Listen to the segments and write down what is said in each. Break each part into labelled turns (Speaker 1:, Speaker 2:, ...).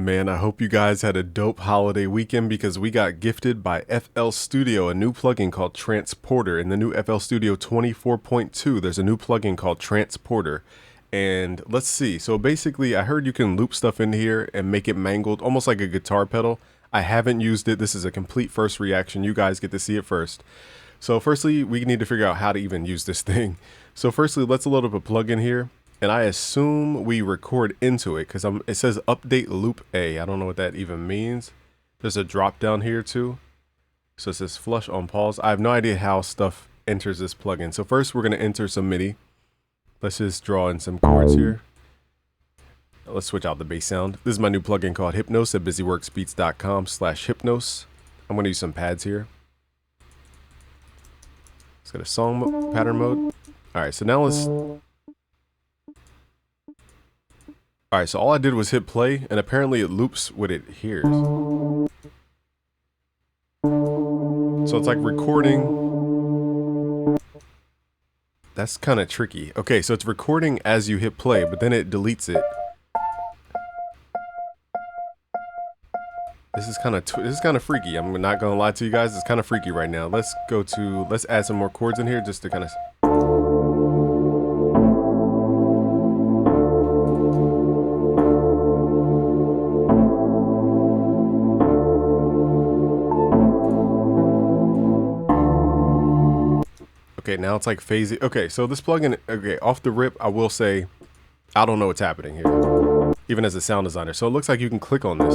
Speaker 1: Man, I hope you guys had a dope holiday weekend because we got gifted by FL Studio a new plugin called Transporter. In the new FL Studio 24.2, there's a new plugin called Transporter. And let's see. So basically, I heard you can loop stuff in here and make it mangled, almost like a guitar pedal. I haven't used it. This is a complete first reaction. You guys get to see it first. So firstly, we need to figure out how to even use this thing. So firstly, let's load up a plugin here. And I assume we record into it because it says update loop A. I don't know what that even means. There's a drop down here too. So it says flush on pause. I have no idea how stuff enters this plugin. So first we're going to enter some MIDI. Let's just draw in some chords here. Let's switch out the bass sound. This is my new plugin called Hypnos at busyworksbeats.com/Hypnos. I'm going to use some pads here. Let's go to song pattern mode. All right, so now let's... All right, so all I did was hit play, and apparently it loops what it hears. So it's like recording. That's kind of tricky. Okay, so it's recording as you hit play, but then it deletes it. This is kind of freaky. I'm not gonna lie to you guys. It's kind of freaky right now. Let's add some more chords in here just to kind of. Okay, now it's like phasing. Okay, so this plugin, okay, off the rip, I will say, I don't know what's happening here, even as a sound designer. So it looks like you can click on this.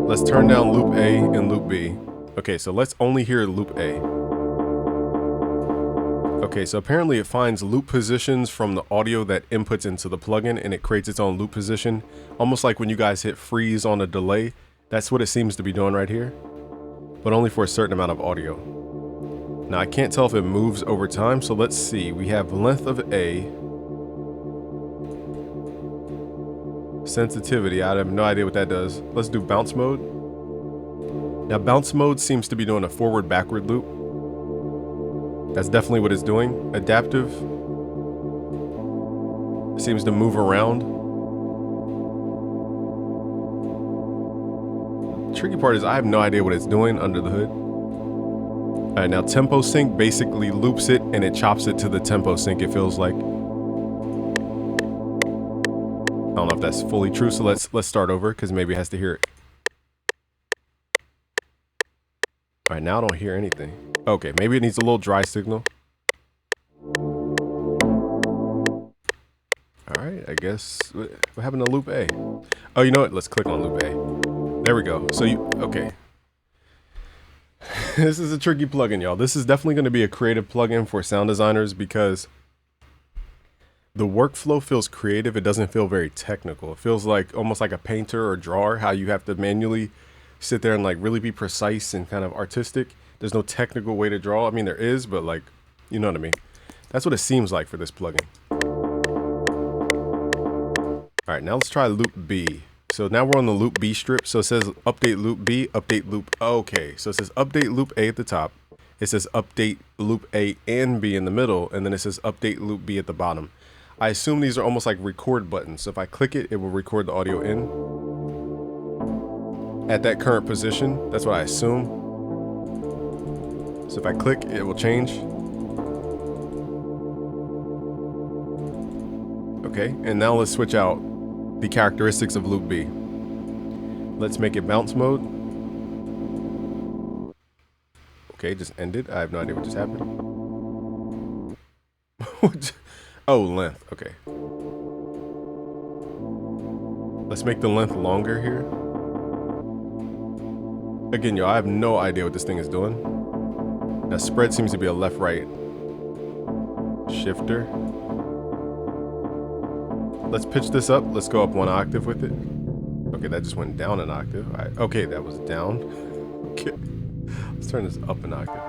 Speaker 1: Let's turn down loop A and loop B. Okay, so let's only hear loop A. Okay, so apparently it finds loop positions from the audio that inputs into the plugin, and it creates its own loop position, almost like when you guys hit freeze on a delay. That's what it seems to be doing right here, but only for a certain amount of audio. Now I can't tell if it moves over time, so let's see. We have length of A. Sensitivity, I have no idea what that does. Let's do bounce mode. Now bounce mode seems to be doing a forward backward loop. That's definitely what it's doing. Adaptive seems to move around. Tricky part is I have no idea what it's doing under the hood. All right, now tempo sync basically loops it and it chops it to the tempo sync, it feels like. I don't know if that's fully true, so let's start over because maybe it has to hear it. All right, now I don't hear anything. Okay, maybe it needs a little dry signal. All right, I guess what happened to loop A? Oh, you know what? Let's click on loop A. There we go. So okay. This is a tricky plugin, y'all. This is definitely going to be a creative plugin for sound designers because the workflow feels creative. It doesn't feel very technical. It feels like almost like a painter or drawer, how you have to manually sit there and like really be precise and kind of artistic. There's no technical way to draw. I mean, there is, but like, you know what I mean? That's what it seems like for this plugin. All right, now let's try loop B. So now we're on the loop B strip. So it says update loop B, update loop. Okay, so it says update loop A at the top. It says update loop A and B in the middle, and then it says update loop B at the bottom. I assume these are almost like record buttons. So if I click it, it will record the audio in at that current position. That's what I assume. So if I click, it will change. Okay, and now let's switch out the characteristics of loop B. Let's make it bounce mode. Okay, just ended. I have no idea what just happened. Oh, length. Okay. Let's make the length longer here. Again, y'all, I have no idea what this thing is doing. Now, spread seems to be a left-right shifter. Let's pitch this up. Let's go up one octave with it. Okay, that just went down an octave. All right. Okay, that was down. Okay. Let's turn this up an octave.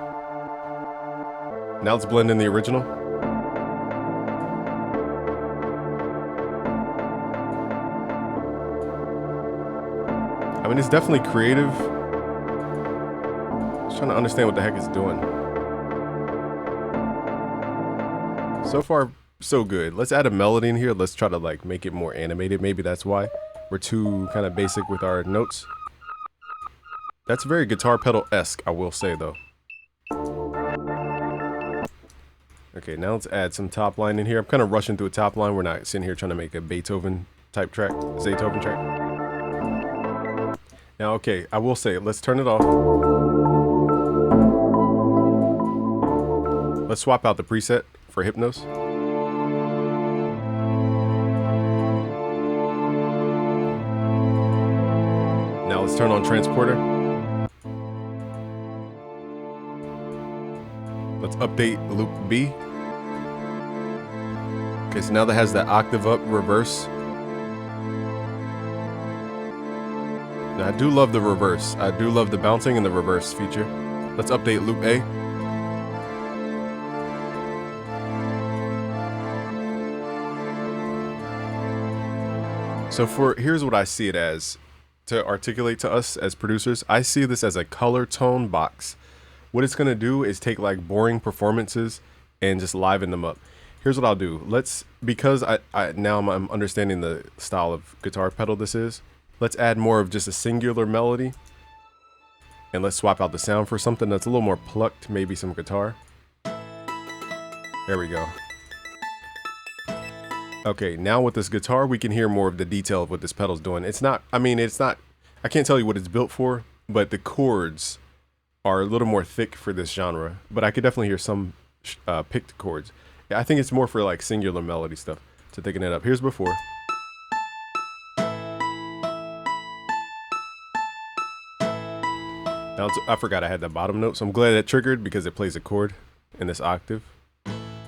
Speaker 1: Now let's blend in the original. I mean, it's definitely creative. Just trying to understand what the heck it's doing. So far, so good. Let's add a melody in here. Let's try to like make it more animated. Maybe that's why we're too kind of basic with our notes. That's very guitar pedal-esque, I will say though. Okay, now let's add some top line in here. I'm kind of rushing through a top line. We're not sitting here trying to make a Beethoven type track, Beethoven track. Now, okay, I will say, let's turn it off. Let's swap out the preset for Hypnos. Now let's turn on Transporter. Let's update loop B. Okay, so now that has that octave up reverse. Now I do love the reverse. I do love the bouncing and the reverse feature. Let's update loop A. So here's what I see it as, to articulate to us as producers. I see this as a color tone box. What it's gonna do is take like boring performances and just liven them up. Here's what I'll do. Because now I'm understanding the style of guitar pedal this is, let's add more of just a singular melody. And let's swap out the sound for something that's a little more plucked, maybe some guitar. There we go. Okay, now with this guitar, we can hear more of the detail of what this pedal's doing. I can't tell you what it's built for, but the chords are a little more thick for this genre. But I could definitely hear some picked chords. Yeah, I think it's more for like singular melody stuff to thicken it up. Here's before. Now I forgot I had that bottom note, so I'm glad it triggered because it plays a chord in this octave.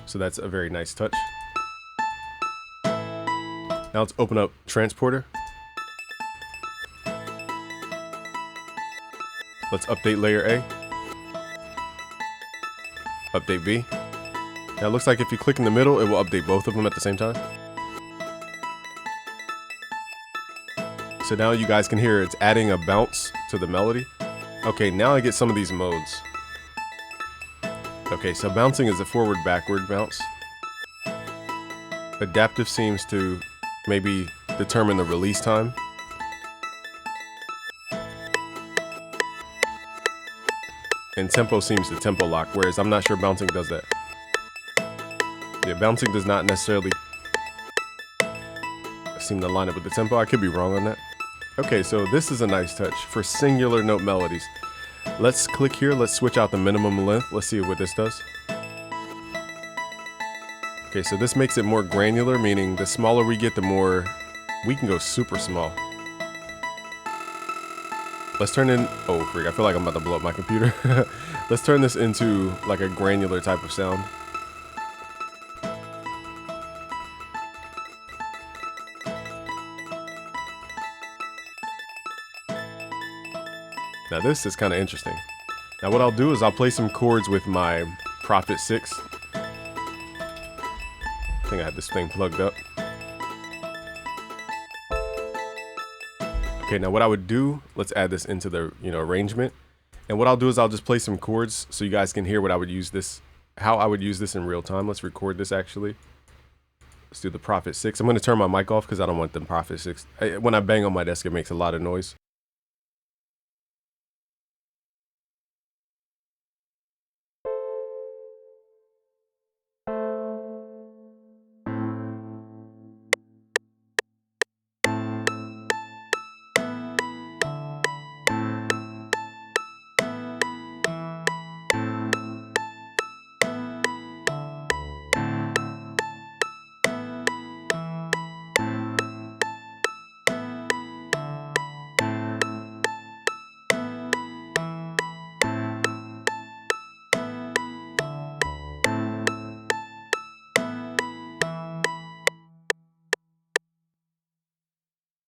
Speaker 1: So that's a very nice touch. Now let's open up Transporter. Let's update layer A. Update B. Now it looks like if you click in the middle, it will update both of them at the same time. So now you guys can hear it's adding a bounce to the melody. Okay, now I get some of these modes. Okay, so bouncing is a forward-backward bounce. Adaptive seems to maybe determine the release time. And tempo seems to tempo lock, whereas I'm not sure bouncing does that. Yeah, bouncing does not necessarily seem to line up with the tempo. I could be wrong on that. Okay, so this is a nice touch for singular note melodies. Let's click here, let's switch out the minimum length. Let's see what this does. Okay, so this makes it more granular, meaning the smaller we get, the more we can go super small. Let's turn in, oh freak, I feel like I'm about to blow up my computer. Let's turn this into like a granular type of sound. Now this is kind of interesting. Now what I'll do is I'll play some chords with my Prophet 6. I think I had this thing plugged up. Okay, now what I would do, let's add this into the arrangement. And what I'll do is I'll just play some chords so you guys can hear what I would use this, how I would use this in real time. Let's record this actually. Let's do the Prophet 6. I'm going to turn my mic off because I don't want the Prophet 6. When I bang on my desk, it makes a lot of noise.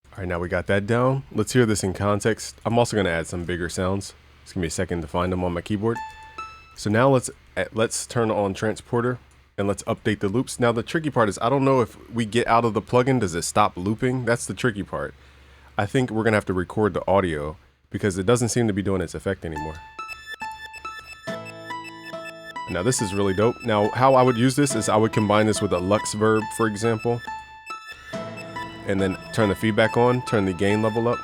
Speaker 1: All right, now we got that down. Let's hear this in context. I'm also gonna add some bigger sounds. It's gonna be a second to find them on my keyboard. So now let's turn on Transporter and let's update the loops. Now the tricky part is I don't know if we get out of the plugin, does it stop looping? That's the tricky part. I think we're gonna have to record the audio because it doesn't seem to be doing its effect anymore. Now this is really dope. Now how I would use this is I would combine this with a Lux verb, for example, and then turn the feedback on, turn the gain level up,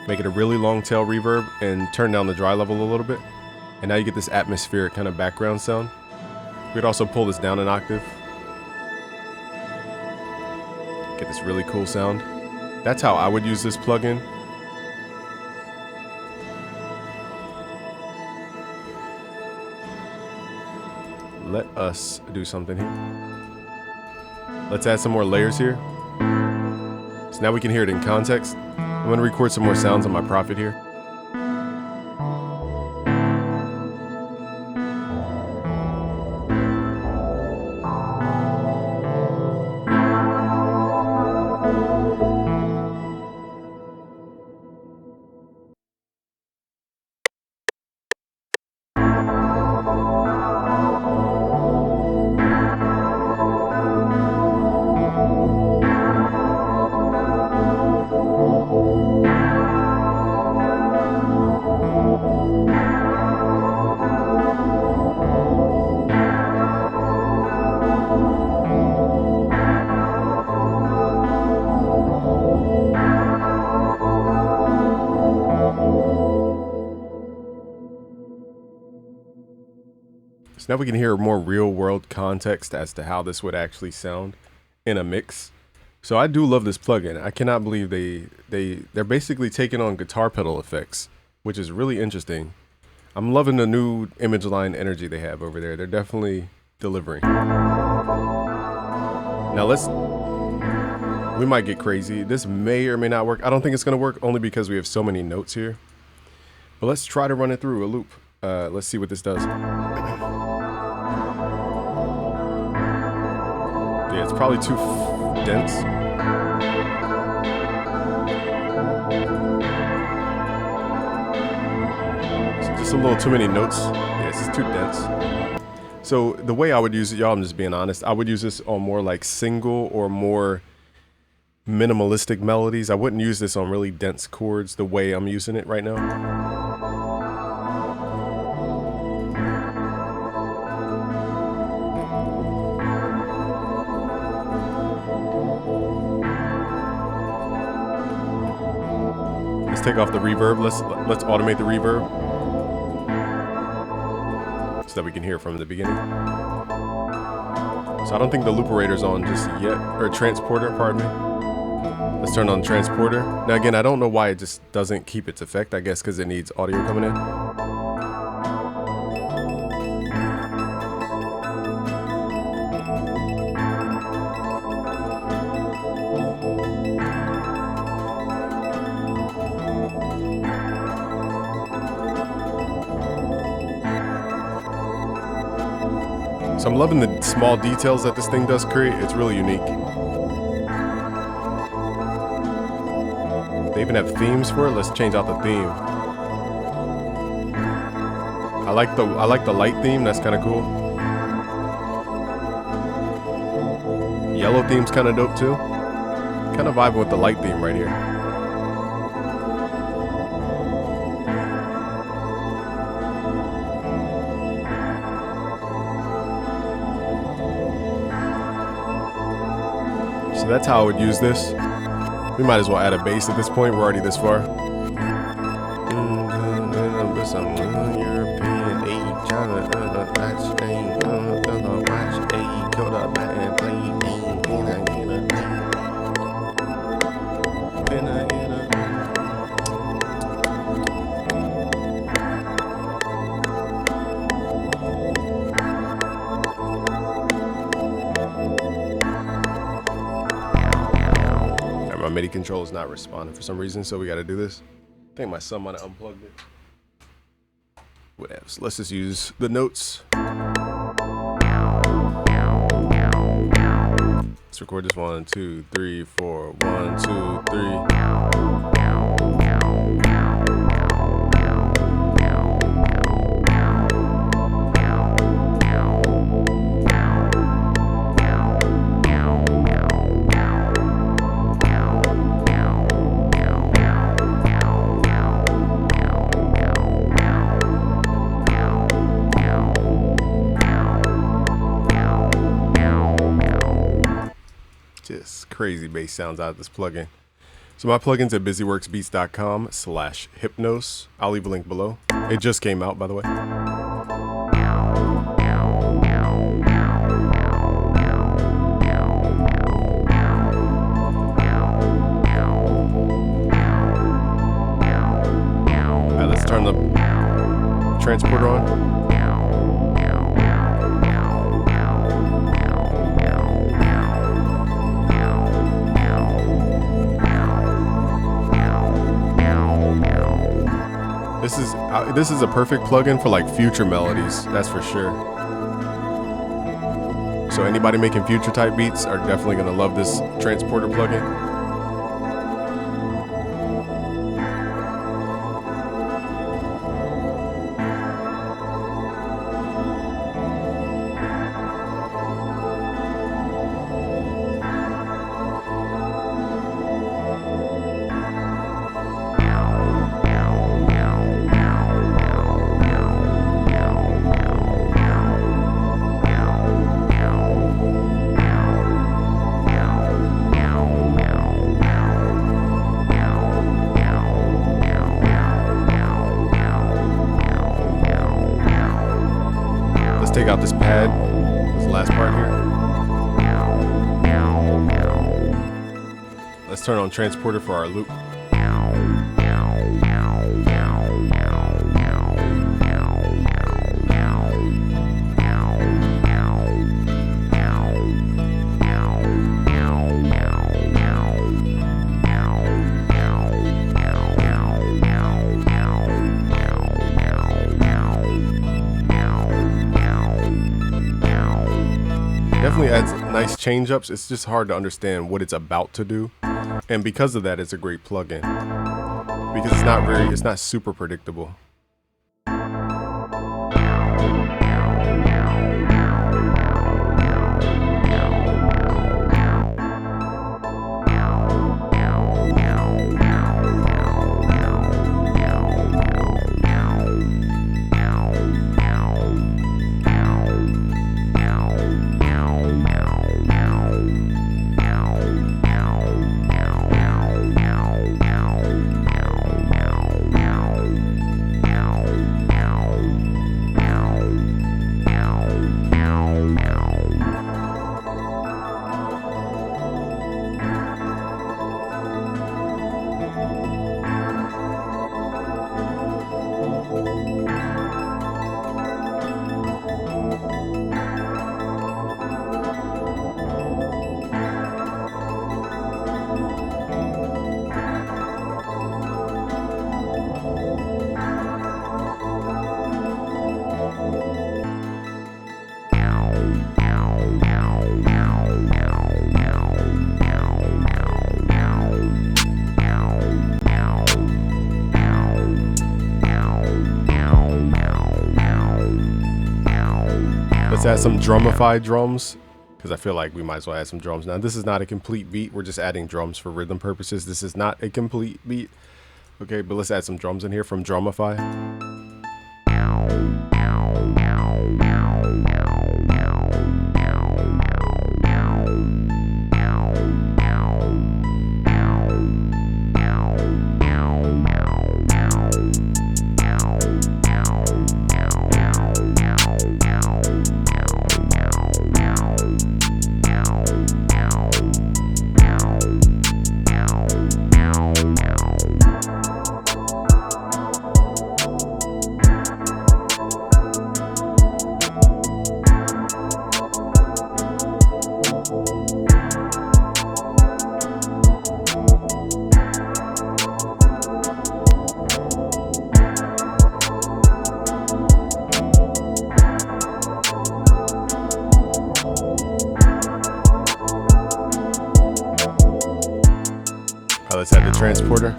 Speaker 1: make it a really long tail reverb, and turn down the dry level a little bit. And now you get this atmospheric kind of background sound. We could also pull this down an octave. Get this really cool sound. That's how I would use this plugin. Let us do something here. Let's add some more layers here. So now we can hear it in context. I'm gonna record some more sounds on my Prophet here. So now we can hear more real world context as to how this would actually sound in a mix. So I do love this plugin. I cannot believe they're basically taking on guitar pedal effects, which is really interesting. I'm loving the new image line energy they have over there. They're definitely delivering. Now we might get crazy. This may or may not work. I don't think it's gonna work only because we have so many notes here. But let's try to run it through a loop. Let's see what this does. Yeah, it's probably too dense. It's just a little too many notes. Yeah, it's just too dense. So the way I would use it, y'all, I'm just being honest, I would use this on more like single or more minimalistic melodies. I wouldn't use this on really dense chords the way I'm using it right now. Let's take off the reverb. Let's automate the reverb so that we can hear from the beginning. So I don't think the looperator's on just yet, or transporter, pardon me. Let's turn on the transporter. Now again, I don't know why it just doesn't keep its effect. I guess because it needs audio coming in. So I'm loving the small details that this thing does create. It's really unique. They even have themes for it. Let's change out the theme. I like the light theme. That's kind of cool. Yellow theme's kind of dope too. Kind of vibing with the light theme right here. So that's how I would use this. We might as well add a bass at this point. We're already this far. My MIDI controller is not responding for some reason, so we got to do this. I think my son might have unplugged it. Whatever. So let's just use the notes. Let's record this 1, 2, 3, 4. 1, 2, 3. It's crazy bass sounds out of this plugin. So my plugin's at busyworksbeats.com/Hypnos. I'll leave a link below. It just came out, by the way. Alright, let's turn the transporter on. This is a perfect plugin for like future melodies, that's for sure. So anybody making future type beats are definitely gonna love this transporter plugin. Take out this pad, this last part here. Let's turn on transporter for our loop. Definitely adds nice change ups. It's just hard to understand what it's about to do, and because of that, it's a great plugin because it's not super predictable. Let's add some drumified drums, because I feel like we might as well add some drums. Now, this is not a complete beat. We're just adding drums for rhythm purposes. This is not a complete beat. Okay, but let's add some drums in here from Drumify. Let's add the transporter.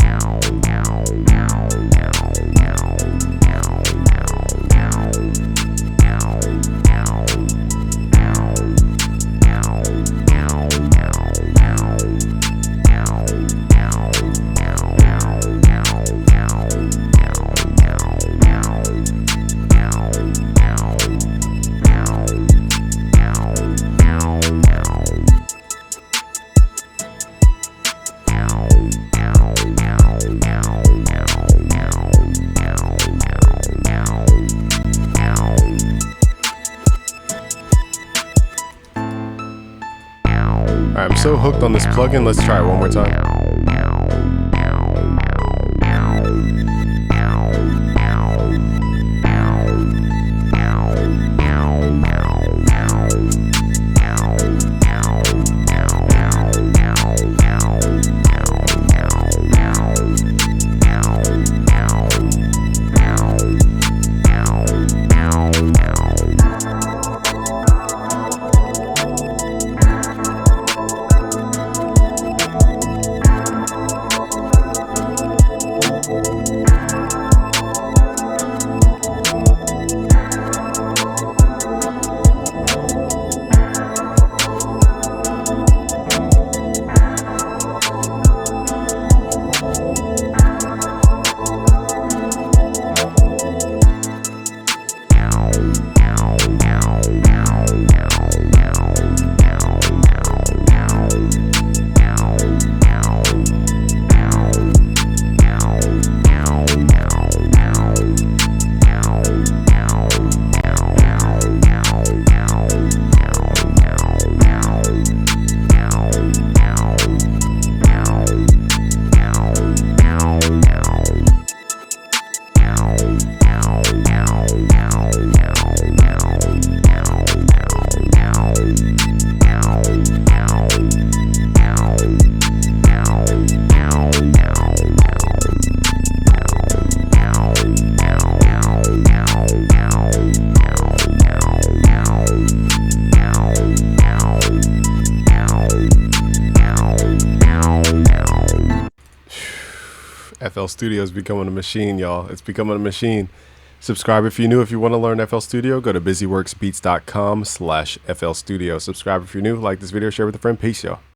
Speaker 1: I'm so hooked on this plugin. Let's try it one more time. FL Studio is becoming a machine, y'all. It's becoming a machine. Subscribe if you're new. If you want to learn FL Studio, go to busyworksbeats.com/FL Studio. Subscribe if you're new. Like this video, share with a friend. Peace, y'all.